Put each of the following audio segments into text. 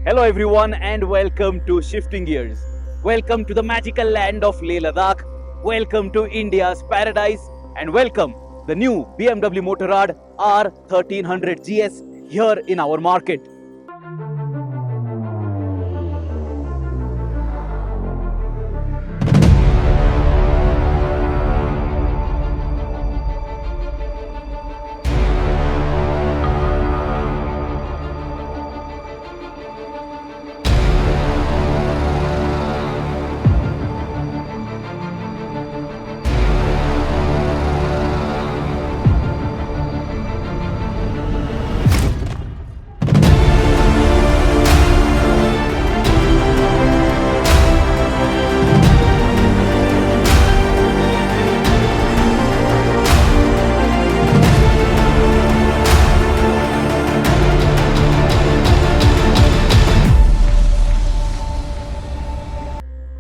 Hello everyone and welcome to Shifting Gears. Welcome to the magical land of Ladakh. Welcome to India's paradise and welcome the new BMW Motorrad R 1300 GS here in our market.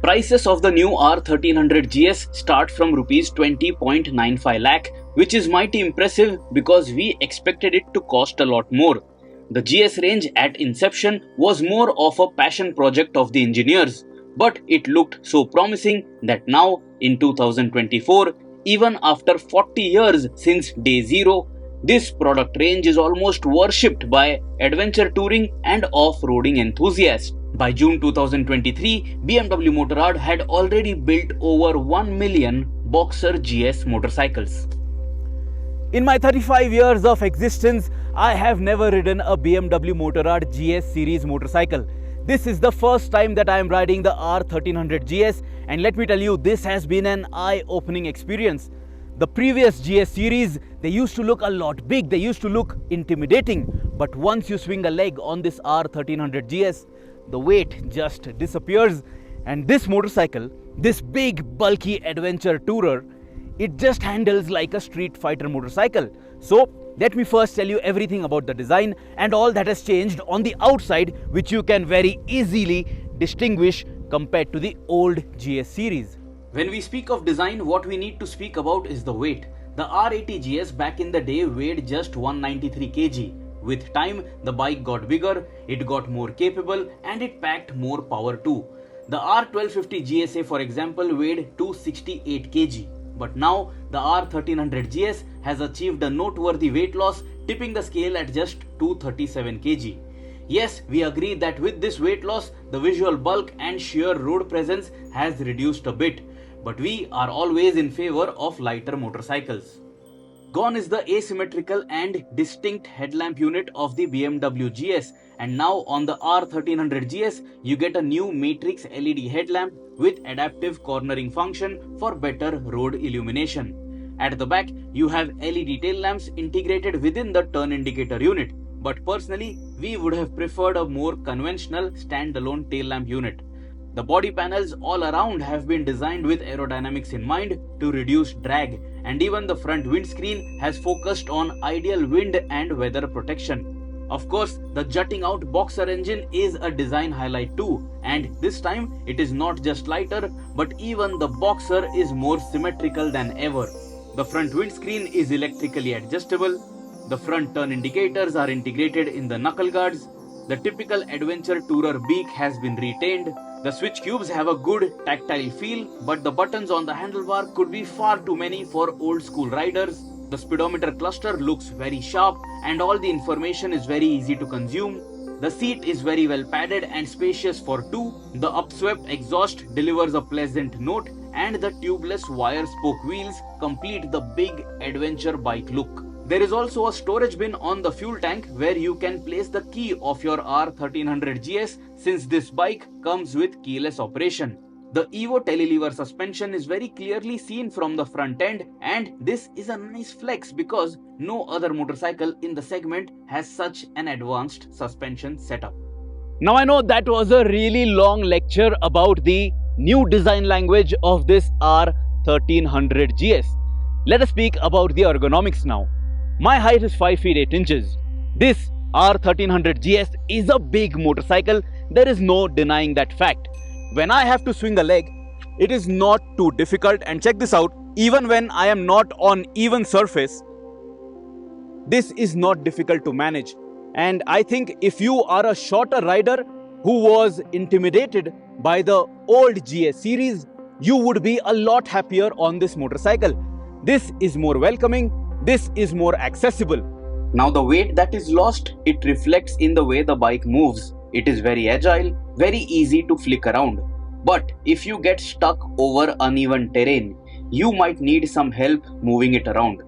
Prices of the new R 1300 GS start from rupees 20.95 lakh, which is mighty impressive because we expected it to cost a lot more. The GS range at inception was more of a passion project of the engineers, but it looked so promising that now in 2024, even after 40 years since day zero, this product range is almost worshipped by adventure touring and off-roading enthusiasts. By June 2023, BMW Motorrad had already built over 1 million Boxer GS motorcycles. In my 35 years of existence, I have never ridden a BMW Motorrad GS series motorcycle. This is the first time that I am riding the R 1300 GS, and let me tell you, this has been an eye-opening experience. The previous GS series, they used to look a lot big, they used to look intimidating, but once you swing a leg on this R 1300 GS, the weight just disappears, and this motorcycle, this big bulky adventure tourer, it just handles like a street fighter motorcycle. So let me first tell you everything about the design and all that has changed on the outside, which you can very easily distinguish compared to the old GS series. When we speak of design, what we need to speak about is the weight. The R80 GS back in the day weighed just 193 kg. With time, the bike got bigger, it got more capable, and it packed more power too. The R1250 GSA, for example, weighed 268 kg. But now, the R 1300 GS has achieved a noteworthy weight loss, tipping the scale at just 237 kg. Yes, we agree that with this weight loss, the visual bulk and sheer road presence has reduced a bit. But we are always in favor of lighter motorcycles. Gone is the asymmetrical and distinct headlamp unit of the BMW GS, and now on the R 1300 GS you get a new matrix LED headlamp with adaptive cornering function for better road illumination. At the back you have LED tail lamps integrated within the turn indicator unit, but personally we would have preferred a more conventional standalone tail lamp unit. The body panels all around have been designed with aerodynamics in mind to reduce drag, and even the front windscreen has focused on ideal wind and weather protection. Of course, the jutting out Boxer engine is a design highlight too, and this time it is not just lighter, but even the Boxer is more symmetrical than ever. The front windscreen is electrically adjustable, the front turn indicators are integrated in the knuckle guards, the typical adventure tourer beak has been retained. The switch cubes have a good tactile feel, but the buttons on the handlebar could be far too many for old school riders. The speedometer cluster looks very sharp and all the information is very easy to consume. The seat is very well padded and spacious for two. The upswept exhaust delivers a pleasant note, and the tubeless wire spoke wheels complete the big adventure bike look. There is also a storage bin on the fuel tank where you can place the key of your R 1300 GS, since this bike comes with keyless operation. The Evo telelever suspension is very clearly seen from the front end, and this is a nice flex because no other motorcycle in the segment has such an advanced suspension setup. Now I know that was a really long lecture about the new design language of this R 1300 GS. Let us speak about the ergonomics now. My height is 5 feet 8 inches. This R 1300 GS is a big motorcycle, there is no denying that fact. When I have to swing a leg, it is not too difficult, and check this out, even when I am not on even surface, this is not difficult to manage. And I think if you are a shorter rider, who was intimidated by the old GS series, you would be a lot happier on this motorcycle. This is more welcoming, this is more accessible. Now the weight that is lost, it reflects in the way the bike moves. It is very agile, very easy to flick around. But if you get stuck over uneven terrain, you might need some help moving it around.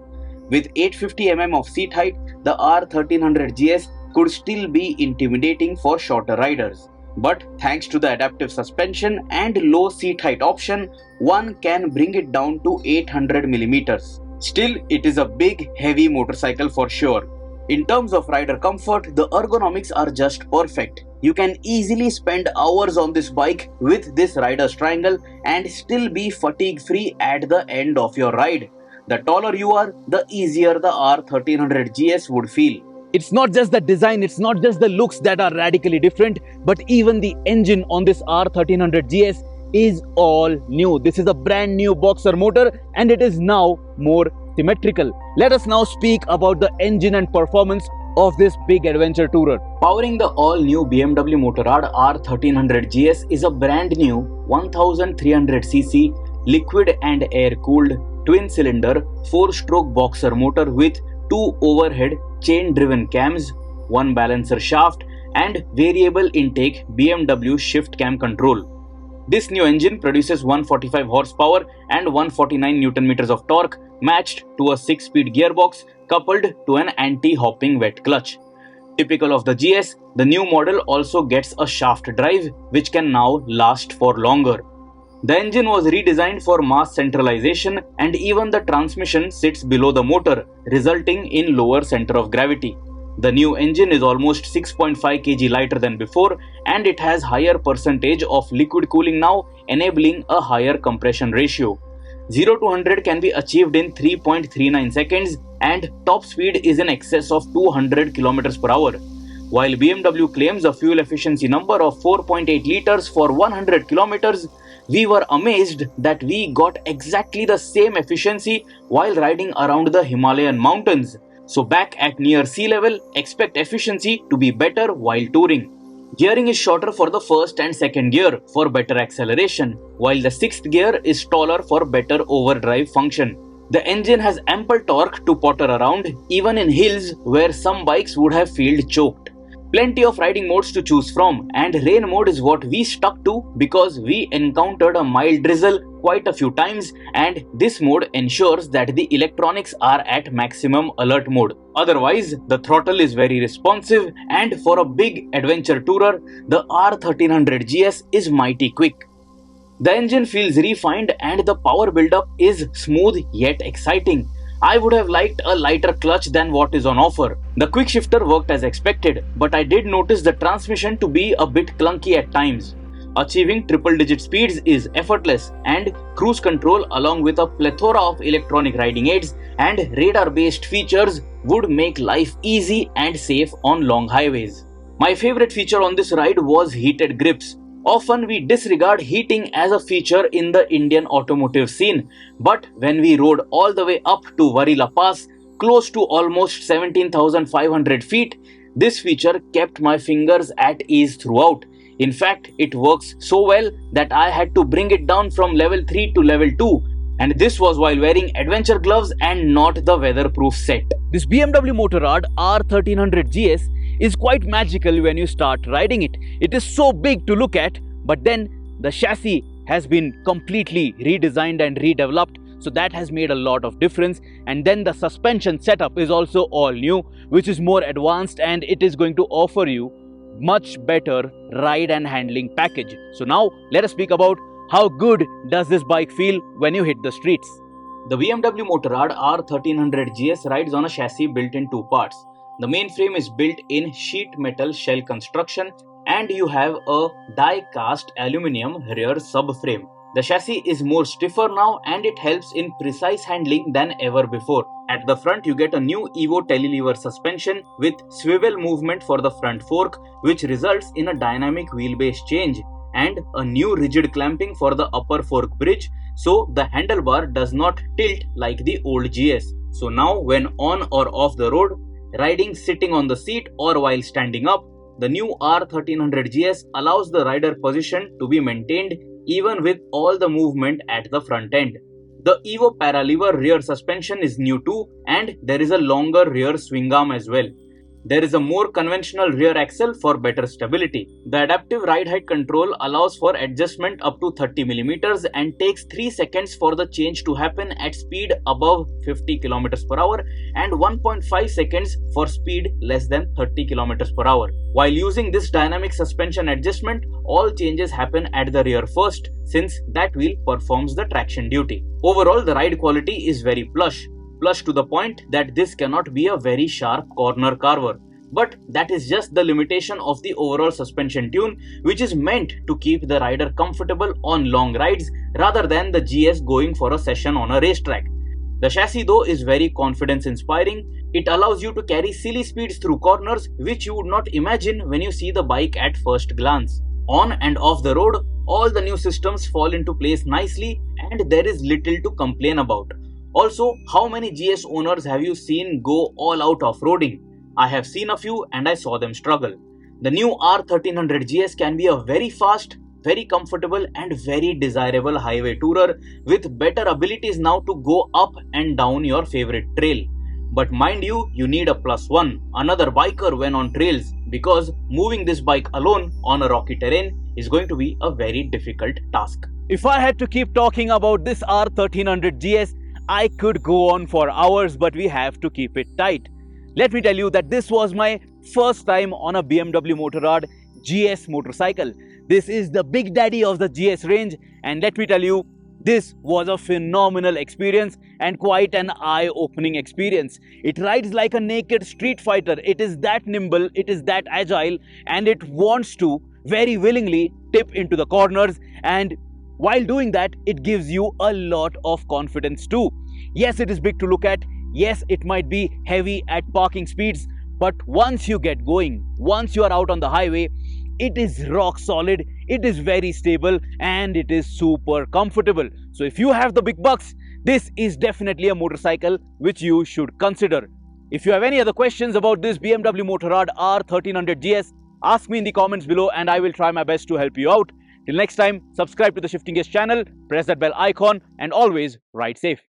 With 850 mm of seat height, the R1300 GS could still be intimidating for shorter riders. But thanks to the adaptive suspension and low seat height option, one can bring it down to 800 mm. Still, it is a big, heavy motorcycle for sure. In terms of rider comfort, the ergonomics are just perfect. You can easily spend hours on this bike with this rider's triangle and still be fatigue-free at the end of your ride. The taller you are, the easier the R1300 GS would feel. It's not just the design, it's not just the looks that are radically different, but even the engine on this R1300 GS is all new. This is a brand new boxer motor and it is now more symmetrical. Let us now speak about the engine and performance of this big adventure tourer. Powering the all-new BMW Motorrad R1300 GS is a brand new 1300cc liquid and air-cooled twin-cylinder 4-stroke boxer motor with 2 overhead chain-driven cams, 1 balancer shaft and variable intake BMW shift cam control. This new engine produces 145 horsepower and 149 Nm of torque matched to a 6-speed gearbox coupled to an anti-hopping wet clutch. Typical of the GS, the new model also gets a shaft drive which can now last for longer. The engine was redesigned for mass centralization and even the transmission sits below the motor, resulting in lower center of gravity. The new engine is almost 6.5 kg lighter than before and it has higher percentage of liquid cooling now, enabling a higher compression ratio. 0 to 100 can be achieved in 3.39 seconds and top speed is in excess of 200 km per hour. While BMW claims a fuel efficiency number of 4.8 liters for 100 kilometers, we were amazed that we got exactly the same efficiency while riding around the Himalayan mountains. So back at near sea level, expect efficiency to be better while touring. Gearing is shorter for the first and second gear for better acceleration, while the sixth gear is taller for better overdrive function. The engine has ample torque to potter around even in hills where some bikes would have felt choked. Plenty of riding modes to choose from and rain mode is what we stuck to because we encountered a mild drizzle quite a few times and this mode ensures that the electronics are at maximum alert mode. Otherwise, the throttle is very responsive and for a big adventure tourer, the R1300 GS is mighty quick. The engine feels refined and the power buildup is smooth yet exciting. I would have liked a lighter clutch than what is on offer. The quick shifter worked as expected, but I did notice the transmission to be a bit clunky at times. Achieving triple-digit speeds is effortless and cruise control along with a plethora of electronic riding aids and radar-based features would make life easy and safe on long highways. My favorite feature on this ride was heated grips. Often we disregard heating as a feature in the Indian automotive scene, but when we rode all the way up to Varila Pass, close to almost 17,500 feet, this feature kept my fingers at ease throughout. In fact, it works so well that I had to bring it down from level 3 to level 2. And this was while wearing adventure gloves and not the weatherproof set. This BMW Motorrad R1300 GS is quite magical when you start riding it. It is so big to look at, but then the chassis has been completely redesigned and redeveloped, so that has made a lot of difference. And then the suspension setup is also all new, which is more advanced and it is going to offer you much better ride and handling package. So now let us speak about how good does this bike feel when you hit the streets. The BMW Motorrad R1300 GS rides on a chassis built in two parts. The main frame is built in sheet metal shell construction and you have a die-cast aluminium rear subframe. The chassis is more stiffer now and it helps in precise handling than ever before. At the front you get a new Evo telelever suspension with swivel movement for the front fork, which results in a dynamic wheelbase change, and a new rigid clamping for the upper fork bridge so the handlebar does not tilt like the old GS. So now when on or off the road, riding sitting on the seat or while standing up, The new R1300 GS allows the rider position to be maintained even with all the movement at the front end. The Evo Paralever rear suspension is new too, and there is a longer rear swing arm as well. There is a more conventional rear axle for better stability. The adaptive ride height control allows for adjustment up to 30 mm and takes 3 seconds for the change to happen at speed above 50 km per hour and 1.5 seconds for speed less than 30 km per hour. While using this dynamic suspension adjustment, all changes happen at the rear first, since that wheel performs the traction duty. Overall, the ride quality is very plush to the point that this cannot be a very sharp corner carver. But that is just the limitation of the overall suspension tune, which is meant to keep the rider comfortable on long rides rather than the GS going for a session on a racetrack. The chassis though is very confidence inspiring. It allows you to carry silly speeds through corners which you would not imagine when you see the bike at first glance. On and off the road, all the new systems fall into place nicely and there is little to complain about. Also, how many GS owners have you seen go all out off-roading? I have seen a few and I saw them struggle. The new R1300 GS can be a very fast, very comfortable and very desirable highway tourer with better abilities now to go up and down your favorite trail. But mind you, you need a +1, another biker when on trails, because moving this bike alone on a rocky terrain is going to be a very difficult task. If I had to keep talking about this R1300 GS, I could go on for hours, but we have to keep it tight. Let me tell you that this was my first time on a BMW Motorrad GS motorcycle. This is the big daddy of the GS range, and let me tell you, this was a phenomenal experience and quite an eye-opening experience. It rides like a naked street fighter. It is that nimble, it is that agile, and it wants to very willingly tip into the corners, and while doing that, it gives you a lot of confidence too. Yes, it is big to look at. Yes, it might be heavy at parking speeds, but once you get going, once you are out on the highway, it is rock solid, it is very stable, and it is super comfortable. So if you have the big bucks, this is definitely a motorcycle which you should consider. If you have any other questions about this BMW Motorrad R1300 GS, ask me in the comments below and I will try my best to help you out. Till next time, subscribe to the Shifting Gears channel, press that bell icon and always ride safe.